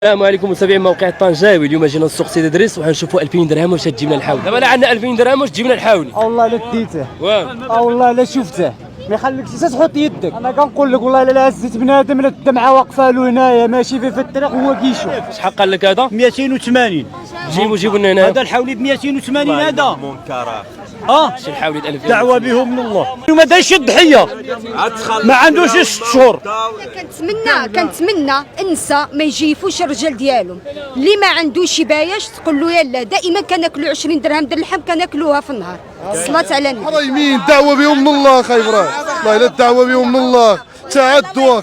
السلام عليكم متابعين موقع الطنجاوي. اليوم جينا للسوق سيدي ادريس وحنشوفوا 2000 درهم واش تجيب لنا الحاول. دابا لا عندنا 2000 درهم واش تجيب لنا الحاول. والله لا ديته واه والله لا شفته ما يخليكش تحط يدك. انا كنقول لك والله لا هزيت بنادم لا الدمعه واقفه له هنايا ماشي في الطريق هو كيشوف. شحال قال لك هذا؟ 280. جيبوا لنا هنا هذا الحولي ب 280 هذا منكرات. شي الحولي 2000 دعوه بهم من الله وما دايرش الضحيه ما عندوش 6 شهور. كنتمنى انسى ما يجيفوش الرجال ديالهم اللي ما عندوش باياش تقول له يلا. دائما كناكلوا 20 درهم ديال اللحم كناكلوها في النهار. الصلاه على النبي. هذا يمين دعوه بهم من الله اخي ابراهيم. والله الا الدعوه بهم من الله تعدوا.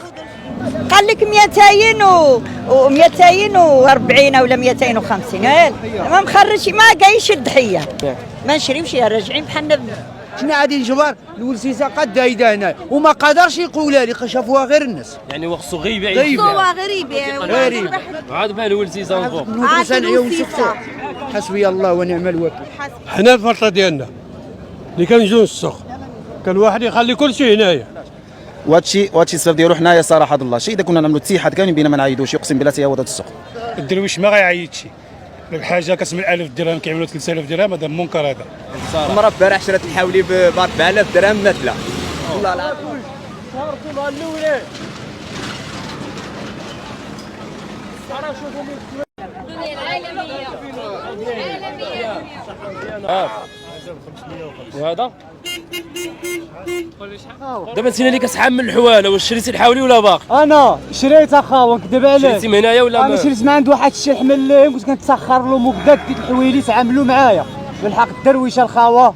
قال لك 240 ولا 250. ما مخرج ما قايش الضحيه ما نشريوش راجعين بحالنا. حنا غادي نجبر الولسيسه قد دايده هنا وما قدرش يقولها لي شافوها غير الناس. يعني هو خصو غير يبيع غريب عاد بان هو الزيزان فوق. ندوس نعيو ونشوفوا. حسبي الله ونعم الوكيل. حنا الفرصه ديالنا اللي كنجيو للسوق كان واحد يخلي كل شيء هنايا. وهادشي السبب ديالو حنايا صراحه الله شي اذا كنا نعملوا اتحاد كامل بينا ما نعيدوش اقسم بالله هو هذا السوق. الدرويش ما غيعيطش الحاجه كتسمى 1000 درهم كيعملوا 3000 درهم. هذا منكر. هذا المرة البارح شرات الحولي ب 4000 درهم مثلا. والله العظيم وهذا دابا نسينا لك اصحاب من الحواله. واش شريتي الحولي ولا باقي؟ انا شريت اخا ونكذب عليك. شريتي من هنايا ولا انا شريت من عند واحد الشيخ مليم كنت كنتسخر لهم وكذا ديت الحويليت عملوا معايا بالحق. الدرويشه الخاوه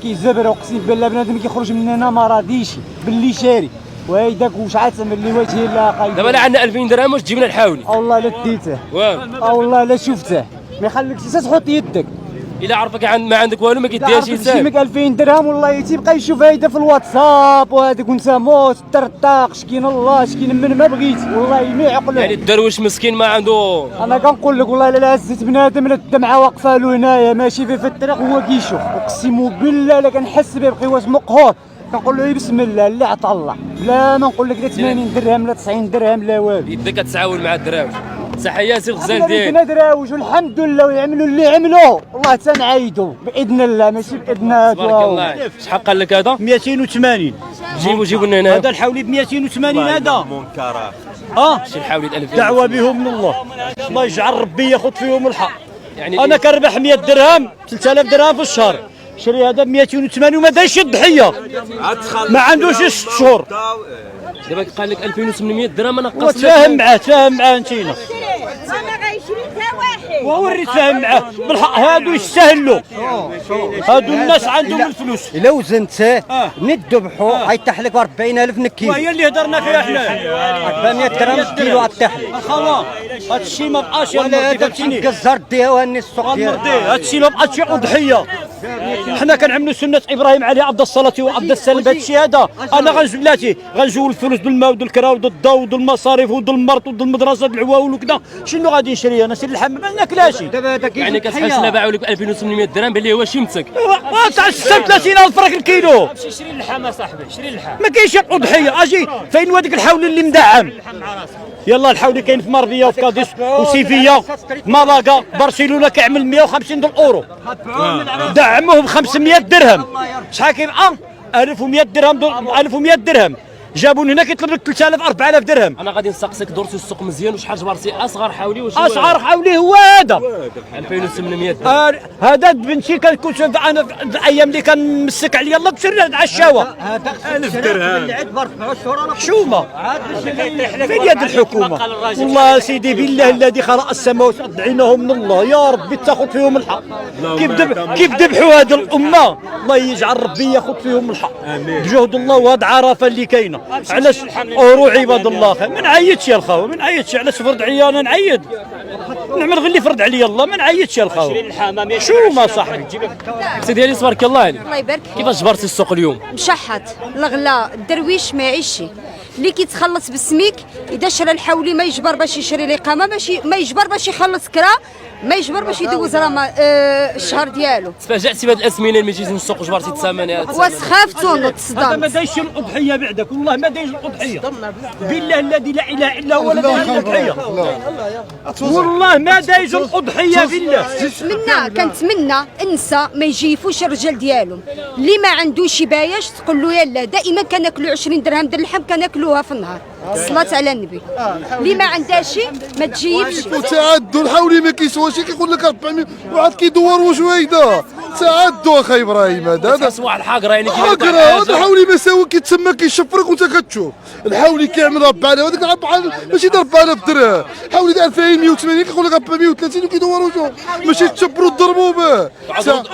كيزبر اقسم بالله بنادم كيخرج من هنا ما راضيش باللي شاري وهيداك واش عاد تعمل لي وجهي لا قايد. دابا لا عندنا 2000 درهم واش تجيب لنا الحولي. والله لا ديته واه والله لا شفته ما يخليكش تحط يدك. الا عرفك ما عندك والو ما كيديهاش يشيمك يسال. 2000 درهم والله تيبقى يشوف هيدا في الواتساب وهذاك وانت موت طرطاق شكين الله شكين من ما بغيتي والله ما عقله. يعني الدرويش مسكين ما عنده. انا كنقول لك والله لا هزيت بنادم لا الدمعه واقفه له هنايا ماشي في الطريق هو كيشوف. اقسم بالله لا كنحس به بقي واش مقهور كنقول له بسم الله اللي عطا الله بلا ما نقول لك لا 80 درهم لا 90 درهم لا والو. يدك كتعاون مع الدراوي. صحياتي الغزال كنا ديالك. دراوج والحمد لله ويعملوا اللي عملوا والله تنعيدوا باذن الله ماشي باذن تبارك الله. شحال قال لك هذا؟ 280. جيبوا لنا هنا هذا الحولي ب 280 هذا. منكرات. شي الحولي 2000 دعوه بهم من الله. الله يجعل ربي ياخذ فيهم الحق. يعني انا كنربح 100 درهم 3000 درهم في الشهر. شري هذا ب 280 وما دايرش الضحيه ما عندوش 6 شهور. دابا قال لك 2800 درهم انا قصت. وتفاهم معاه انتينا انا غيشري حتى واحد ووريت فاهم معاه بالحق. هادو يستاهلوا هادو الناس عندهم الفلوس. الا وزنت ندبحوا غيطيح لك 40000 نكيل وهي اللي هضرنا فيها حنا 400 درهم كيلو غطيح لك. اخوان هادشي ما بقاش ولا هذا كنقزر ديها وهني السوق ديالك. هادشي ما بقاش يعود ضحيه. حنا كنعملوا سنه ابراهيم عليه عبد الصلاه وعبد السلام. هادشي هذا انا غنجبلاتي غنجول الفلوس بالماء وديال الكرا وديال الضو وديال المصاريف وديال المرط وديال المدرسه ديال العواول وكذا. شنو غادي نشري انا؟ سير اللحم ما ناكلاش. يعني كتحس باعوا لك 2800 درهم باللي هو شيمتك. تاع 36000 فرنك الكيلو. شري اللحم اصاحبي شري اللحم. ما كاينش اضحيه. اجي فين هو ديك الحول اللي مدعم؟ يلا الحول كاين في ماربيا وفي كاديس وسيفيا مالاغا. برشلونه كيعمل 150 ديال الاورو دعموه ب 500 درهم. شحال كيبقى؟ 1100 درهم 1100 درهم. جابوني هنا كيطلب لك 3000 4000 درهم. انا غادي نسقسيك درتي السوق مزيان وشحال جبرتي اصغر حولي واش اسعار حولي هو هذا 2800 درهم. هذا بنتي كنكون انا في الايام اللي كنمسك عليا الله بشري على الشاوه 1000 درهم. حشومه فين يد الحكومه؟ والله سيدي بالله الذي خلق السماوات ادعيناهم من الله يا ربي تاخذ فيهم الحق. كيف ذبحوا هذه الامه الله يجعل ربي ياخذ فيهم الحق بجهد الله وهذا عرفه اللي كاينه. علاش اورو عباد الله خير ما نعيطش يا الخاوه ما نعيطش. علاش فرض عليا انا نعيط نعمل غير اللي فرض عليا الله ما نعيطش يا الخاوه. شو ما صاحبي سيدي ديالي تبارك الله عليك. الله يبارك. كيفاش جبرتي السوق اليوم؟ مشحط الغلا الدرويش ما يعيش اللي كيتخلص بسميك اذا شرى الحولي ما يجبر باش يشري الاقامه، ما يجبر باش يخلص كرا، ما يجبر باش يدوز راه الشهر ديالو. تفاجأتي بهاد الاسمنه ملي جيتي للسوق جبرتي الثمن؟ وسخافت هذا وتصدمت. ما دايش الأضحية بعدك، والله ما دايش الأضحية، بالله الذي لا إله إلا هو لا دايش الأضحية، والله ما دايش الأضحية بالله. كنتمنى انسى ما يجيفوش الرجال ديالهم، اللي ما عندوش بايش تقول له يلا، دائما كناكلوا 20 درهم ديال اللحم كناكلوها في النهار، الصلاة على النبي. اللي ما عندهاش ما تجيبش. وتعدوا الحولي ما كيسواش، كيقول لك 400 واحد كيدور وجويده. تعدوا اخي ابراهيم، هذا صباح الحقره يعني حقره. هذا الحولي مساوي كيتسمى كيشفرك وانت كتشوف. الحولي كامل 4000، هذاك 4000 ماشي 4000 درهم، حولي 2180 كيقول لك 430 وكيدور وجهه، ماشي تشبروا تضربوا به.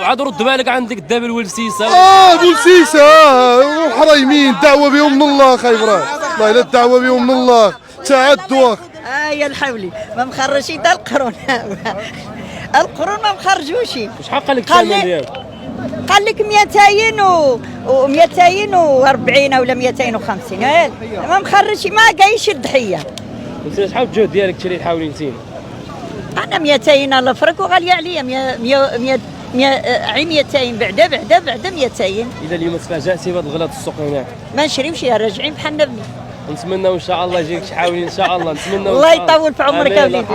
وعاد رد بالك عندك دابا الولسيسه. بولسيسه وحرايمين، دعوه بهم من الله اخي ابراهيم، والله الا الدعوه بهم من الله. تعدوا يا الحولي ما مخرجين حتى القرون القرون ما مخرجوش. شحال قال لك الثمن ديالو؟ قال لك 240 ولا 250. ما مخرجش، ما قايش الضحيه. انت شحال الجهد ديالك تشري الحولي انت؟ انا 200 الفرق وغاليه عليا 100 200 بعدا 200. اذا اليوم تفاجأتي بهذا الغلاط السوق هناك؟ ما نشريوش، راجعين بحالنا بني. نتمنوا ان شاء الله يجيك شي حاولي ان شاء الله، نتمنوا الله يطول في عمرك يا وليدي.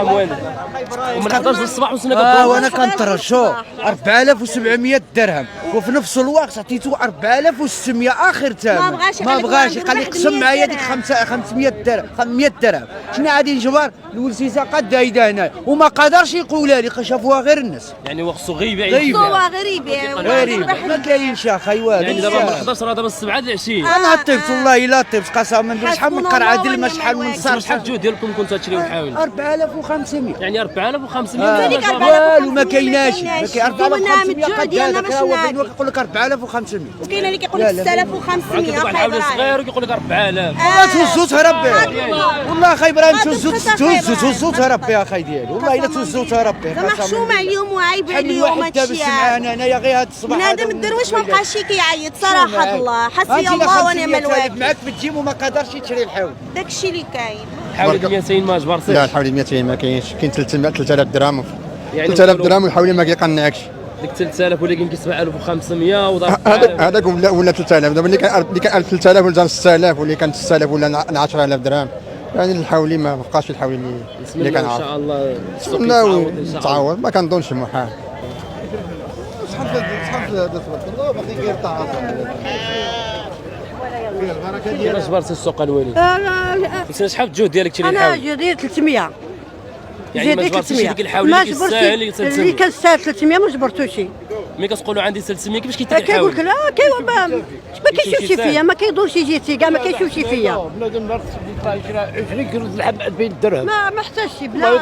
ومن 11 الصباح وصلنا وانا كنترجو 4700 درهم، وفي نفس الوقت عطيتو 4600 اخر ثمن. ما بغاش قال لي قسم معايا ديك 500 درهم 100 درهم. شنو غادي نجبر؟ الولسيسه قد هيدا هنا وما قدرش يقولها لي، شافوها غير الناس. يعني هو خصو غير يبيع. غريب ما كاينش يا اخي والو. يعني دابا من 11 دابا السبعه د العشيه. انا طيبت والله الا طيبت قسما بالله. شحال من قرعه ديال ما شحال من صار. شحال الجهد ديالكم كنتوا تشريو الحاولي؟ 4500. يعني 4500 والو ما كايناش. 4500 قد هذاك هو بين كيقول لك 4500. كاين اللي كيقول لك 6500 اخي الحولي صغير وكيقول لك 4000. والله تهزوتها ربي، والله اخي ابراهيم تهزوتها ربي يا اخي ديالي، والله الا تهزوتها ربي. محشومه اليوم وعايبه اليوم اليوم واحد دابس معانا انايا غير هاد الصباح. بنادم الدرويش ما بقاش كيعيط صراحه الله، حسبي الله ونعم الوكيل. معاك في الجيم وما قدرش يشري الحول. داكشي اللي كاين. حوالي 200 ما جبرتيش؟ لا حوالي 200 ما كاينش، كاين 3000 درهم. يعني 3000 درهم والحولي ما كيقنعكش. ديك 3000 ولكن كيسمع 1500 وضرب هذاك ولا 3000. دابا اللي كان 3000 ولا 6000 واللي كان 6000 ولا 10000 درهم. يعني الحولي ما بقاش الحولي اللي كان عارف. ان شاء الله نتمناو تعاود، ما كنظنش محال. شحال باقي غير طعام. كيفاش جبرتي السوق الوليد؟ شحال الجهد ديالك تشري الحولي؟ انا جدير 300. يعني ما جبرتيش ديك الحولي اللي كيستاهل اللي اللي كيستاهل 300 ما جبرتوش. ملي كتقولوا عندي 300 كيفاش كيتاكل كيقول الحولي؟ لك لا ما كيشوفش فيا، ما كيدورش يجي كاع ما كيشوفش فيا. بنادم 20 كيلو اللحم 2000 درهم. ما محتاجش بلا